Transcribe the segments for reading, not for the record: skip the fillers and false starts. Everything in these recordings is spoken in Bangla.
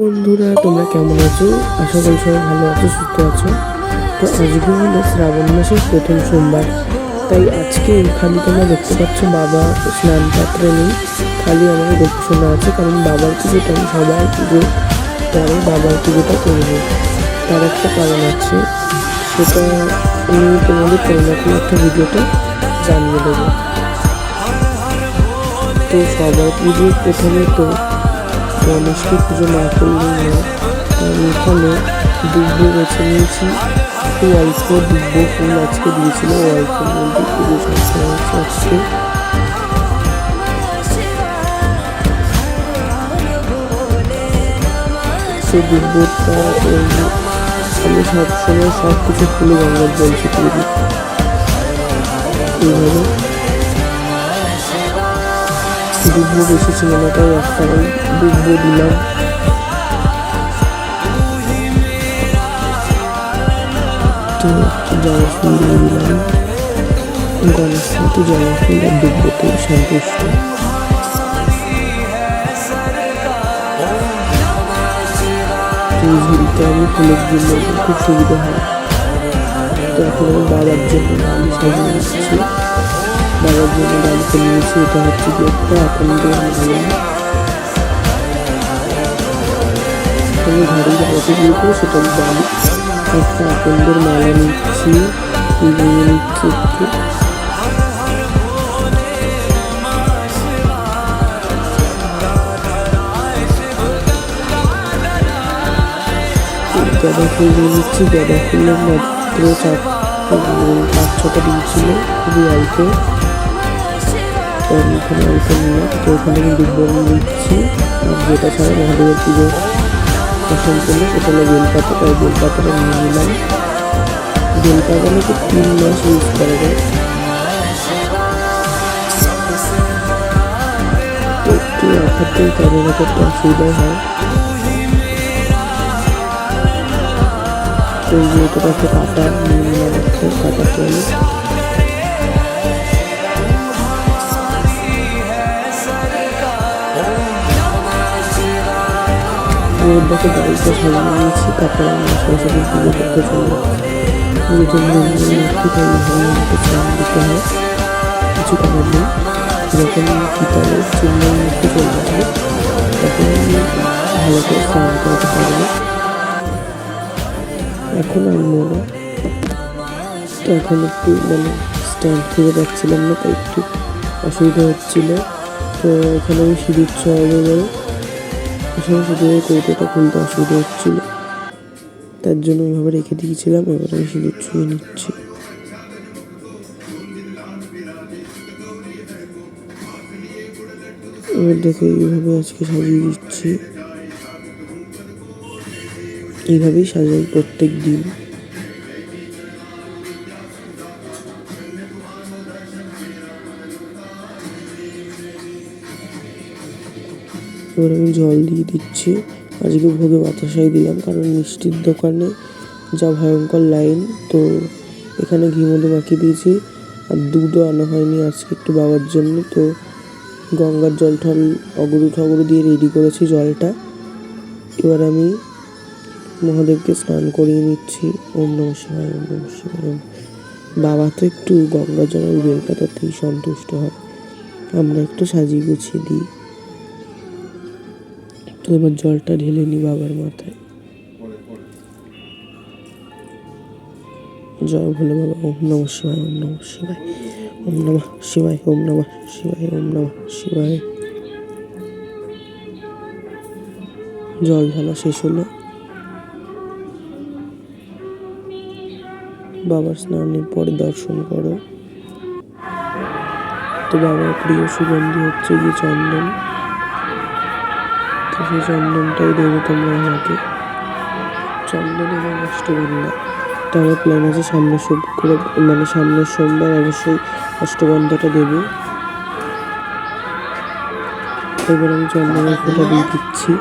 বন্ধুরা, তোমরা কেমন আছো? আশা করি সবাই ভালো আছো, সুস্থ আছো। তো আজকে হলো শ্রাবণ মাসের প্রথম সোমবার, তাই আজকে এখানে তোমরা দেখতে পাচ্ছ বাবা স্নান পাত্রে নেই, খালি আমার গোপসোনা আছে। কারণ বাবার পুজোটা আমি সবার পুজো পরে বাবার পুজোটা করবো, তার একটা কারণ আছে, সেটা আমি তোমাদের কোনো না কোনো একটা ভিডিওতে জানিয়ে দেবো। তো সবার পুজোর প্রথমে তো গণেশকে পুজো না করলেই নয়। আমি এখানে দুব্বো বেছে নিয়েছি, খুব অল্প দুব্বো ফুল আজকে দিয়েছিল, অল্পের মধ্যে পুজো সারতে হয়েছে আজকে। সেই দুব্বোটা আমি সবসময় সব কিছু ফুলে গঙ্গার জল ছিটিয়ে দিই এইভাবে। দুব্বো বেশি ছিল না, তাই একটা দুব্বো দিলাম। তো একটু জবা ফুল দিয়ে দিলাম। গণেশ কিন্তু জবা ফুল আর দুব্বোতে সন্তুষ্ট। এই ঝুড়িতে আমি ফুলের জন্য খুব সুবিধা হয়। তো এখন আমি বাবার জন্য ডালি সাজিয়ে নিচ্ছি। বাবার জন্য ডালিতে নিয়েছি, এটা হচ্ছে কি একটা আকন্দের মালা। আমি ঘরে জ্বালাতে দিয়ে করে সেটা ডালি একটা আকন্দের মালা নিচ্ছি, নিয়ে নিচ্ছি একটু। গাঁদা ফুল নিয়ে নিচ্ছি। গাঁদা ফুলের মাত্র 5-6টা দিয়েছিল, খুবই অল্প। আমি এখানে অল্প নিলাম। তো এখানে আমি দুব্বো নিয়ে নিচ্ছি। আর যেটা ছাড়া মহাদেবের পুজো অসম্পূর্ণ, সেটা হলো বেলপাতা, তাই বেলপাতাটা নিয়ে নিলাম। বেলপাতা নাকি 3 মাস ইউজ করা যায়। একটু রাখাতেই তেমন একটা অসুবিধা হয়। তো এই যে এটা একটা কাটা নিয়ে নিলাম, একটা কাটা তেল। দেখে গাড়িটা সাজিয়ে নিয়েছি, তারপরে আমরা সরস্বতী পুজো করতে চলে। পুজোর জন্য মূর্তি তৈরি হয়, আমাকে স্নান দিতে হয়, কিছু করার নেই। যখন পিতলের জন্য মূর্তি চলে আসবে, তখন আমি ভালো করে স্নান করতে পারবো। এখন আনবো না। তো এখন একটু স্ট্যান্ড খুঁজে পাচ্ছিলাম না, তাই একটু অসুবিধা হচ্ছিল। তো এখানে আমি সিঁদুর ছোঁয়াবো বলে আসলে সিঁদুরের কৌটোটা খুলতে অসুবিধা হচ্ছিল, তার জন্য ওইভাবে রেখে দিয়েছিলাম। এবার আমি সিঁদুর ছুঁয়ে নিচ্ছি। এবার দেখো এইভাবে আজকে সাজিয়ে দিচ্ছি। এইভাবেই সাজাই প্রত্যেক দিন। এবার আমি জল দিয়ে দিচ্ছি। আজকে ভোগে বাতাসাই দিলাম, কারণ মিষ্টির দোকানে যা ভয়ঙ্কর লাইন। তো এখানে ঘি মধু মাখিয়ে দিয়েছি, আর দুধও আনা হয়নি আজকে একটু বাবার জন্য। তো গঙ্গার জল ঠল অগরু দিয়ে রেডি করেছি জলটা। এবার আমি মহাদেবকে স্নান করিয়ে নিচ্ছি। ওম নমঃ শিবায়, ওম নমঃ শিবায়। বাবা তো একটু গঙ্গা জল আর বেলপাতাতেই সন্তুষ্ট হয়, আমরা একটু সাজিয়ে গুছিয়ে দিই। তো এবার জলটা ঢেলে নি বাবার মাথায়। জয় ভোলে বাবা। ওম নমঃ শিবায়, ওম নমঃ শিবায়, ওম নমঃ শিবায়, ওম নমঃ শিবায়, ওম নমঃ শিবায়। জল ঢালা শেষ হলো। বাবার স্নানের পরে দর্শন করো। তো বাবার প্রিয় সুগন্ধি হচ্ছে গিয়ে চন্দন, তো সেই চন্দনটাই দেবে তোমরা আমাকে, চন্দন এবং অষ্টগন্ধা। তো আমার প্ল্যান আছে সামনের সোমবার অবশ্যই অষ্টগন্ধাটা দেবে। এবার আমি চন্দনের ফোঁটা দিয়ে দিচ্ছি।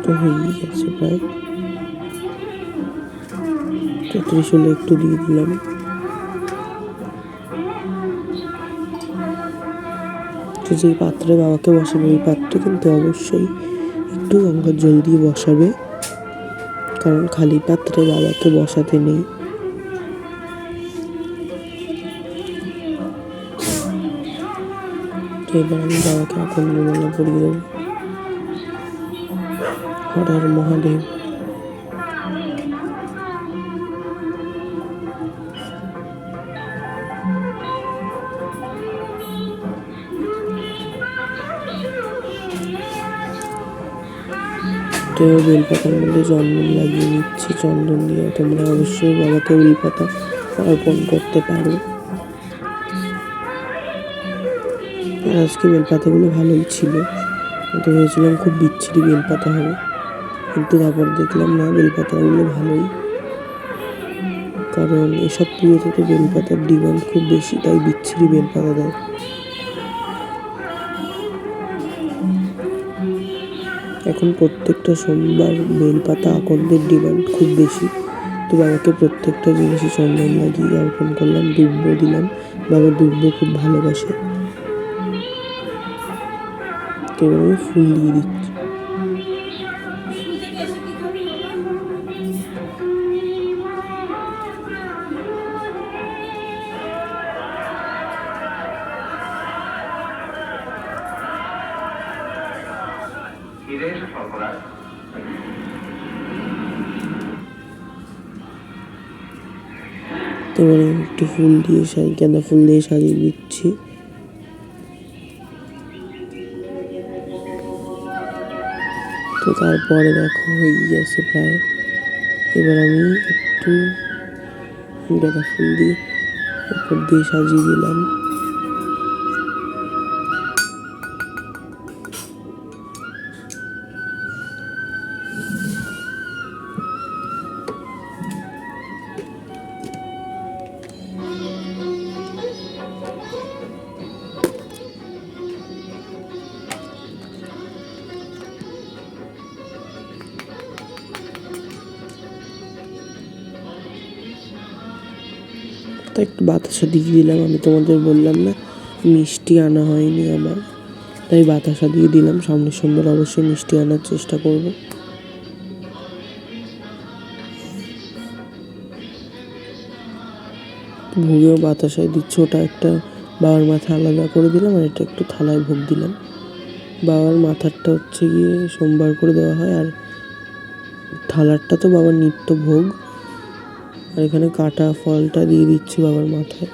তো হয়েই গেছে প্রায়। তো ত্রিশূলে একটু দিয়ে দিলাম। তো যেই পাত্রে বাবাকে বসাবে ওই পাত্রে কিন্তু অবশ্যই একটু গঙ্গার জল দিয়ে বসাবে, কারণ খালি পাত্রে বাবাকে বসাতে নেই। তো এবার আমি বাবাকে আকন্দ মালা পরিয়ে দেবো। হর হর মহাদেব। তো বেলপাতার মধ্যে চন্দন লাগিয়ে নিচ্ছি। চন্দন দিয়ে তোমরা অবশ্যই বাবাকে বেলপাতা অর্পণ করতে পারো। আর আজকে বেলপাতাগুলো ভালোই ছিল, তো ভেবেছিলাম খুব বিচ্ছিরি বেলপাতা হবে, কিন্তু তারপর দেখলাম না, বেলপাতাগুলো ভালোই। কারণ এসব পুজোতে তো বেলপাতার ডিমান্ড খুব বেশি, তাই বিচ্ছিরি বেলপাতা দেয়। এখন প্রত্যেকটা সোমবার বেলপাতা আকন্দের ডিমান্ড খুব বেশি, তো বাবাকে প্রত্যেকটা জিনিসই চন্দন লাগিয়ে অর্পণ করলাম। দুব্ব দিলাম, বাবা দুব্ব খুব ভালোবাসে। তো এবার আমি ফুল দিয়ে দিচ্ছি। তো এবারে একটু ফুল দিয়ে গাঁদা ফুল দিয়ে সাজিয়ে দিচ্ছি। তো তারপরে দেখো হয়ে গেছে প্রায়। এবার আমি একটু গাঁদা ফুল দিয়ে উপর দিয়ে সাজিয়ে দিলাম। তো একটু বাতাসা দিয়ে দিলাম। আমি তোমাদের বললাম না মিষ্টি আনা হয়নি আমার, তাই বাতাসা দিয়ে দিলাম। সামনের সোমবার অবশ্যই মিষ্টি আনার চেষ্টা করব। ভোগেও বাতাসায় দিচ্ছি, ওটা একটা বাবার মাথা আলাদা করে দিলাম, আর এটা একটু থালায় ভোগ দিলাম। বাবার মাথারটা হচ্ছে গিয়ে সোমবার করে দেওয়া হয়, আর থালারটা তো বাবার নিত্য ভোগ। আর এখানে কাটা ফলটা দিয়ে দিচ্ছি বাবার মাথায়।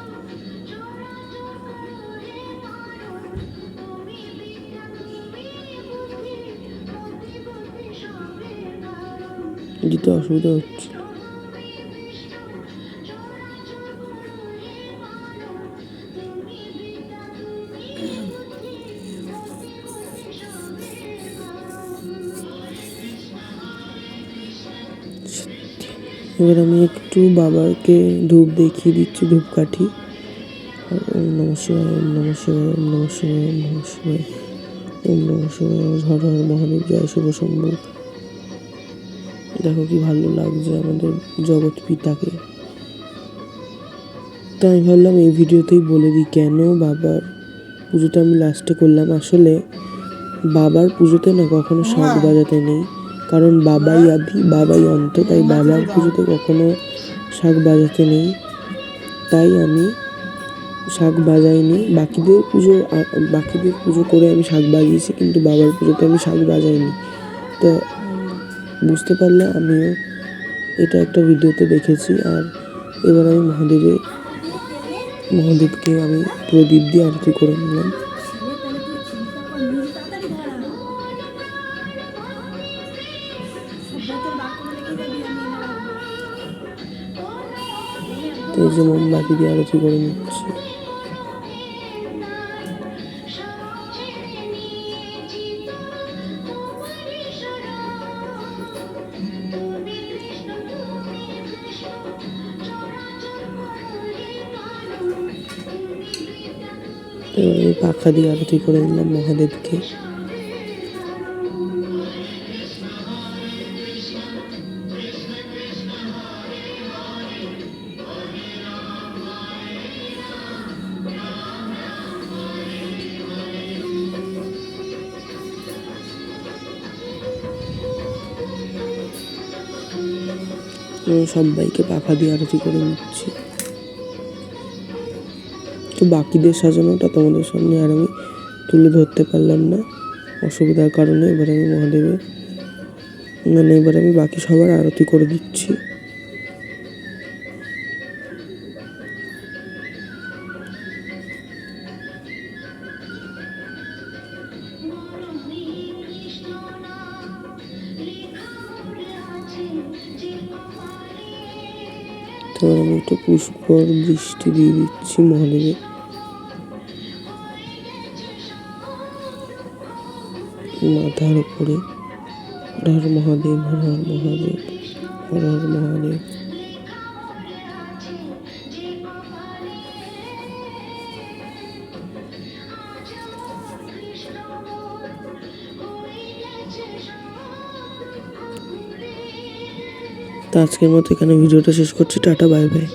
দিতে অসুবিধা হচ্ছে। এবার আমি একটু বাবাকে ধূপ দেখিয়ে দিচ্ছি, ধূপকাঠি। ওম নমঃ শিবায়, ওম নমঃ শিবায়, ওম নমঃ শিবায়, ওম নমঃ শিবায়, ওম নমঃ শিবায়, হর হর মহাদেব, জয় শিব শম্ভু। দেখো কি ভালো লাগছে আমাদের জগৎ পিতাকে। তাই আমি ভাবলাম এই ভিডিওতেই বলে দিই কেন বাবার পুজোটা আমি লাস্টে করলাম। আসলে বাবার পুজোতে না কখনো শাঁখ বাজাতে নেই, কারণ বাবাই আদি বাবাই অন্ত, তাই বাবার পুজোতে কখনো শাঁখ বাজাতে নেই। তাই আমি শাঁখ বাজাইনি। বাকিদের পুজো করে আমি শাঁখ বাজিয়েছি, কিন্তু বাবার পুজোতে আমি শাঁখ বাজাইনি। তো বুঝতে পারলে আমিও এটা একটা ভিডিওতে দেখেছি। আর এবার আমি মহাদেবকে আমি প্রদীপ দিয়ে আরতি করে নিলাম। তো এই যে মোমবাতি দিয়ে আরতি করে নিচ্ছি। এবার আমি পাখা দিয়ে আরতি করে নিলাম মহাদেবকে। সবাইকে পাখা দিয়ে আরতি করে নিচ্ছি। তো বাকিদের সাজানোটা তোমাদের সামনে আর আমি তুলে ধরতে পারলাম না অসুবিধার কারণে। এবার আমি মহাদেবের এবার আমি বাকি সবার আরতি করে দিচ্ছি। তো আমি একটু পুষ্পর বৃষ্টি দিয়ে দিচ্ছি মহাদেবের মাথার উপরে। হর হর মহাদেব, হর হর মহাদেব, হর হর মহাদেব। তো আজকের মতো এখানে ভিডিওটা শেষ করছি। Tata, bye bye.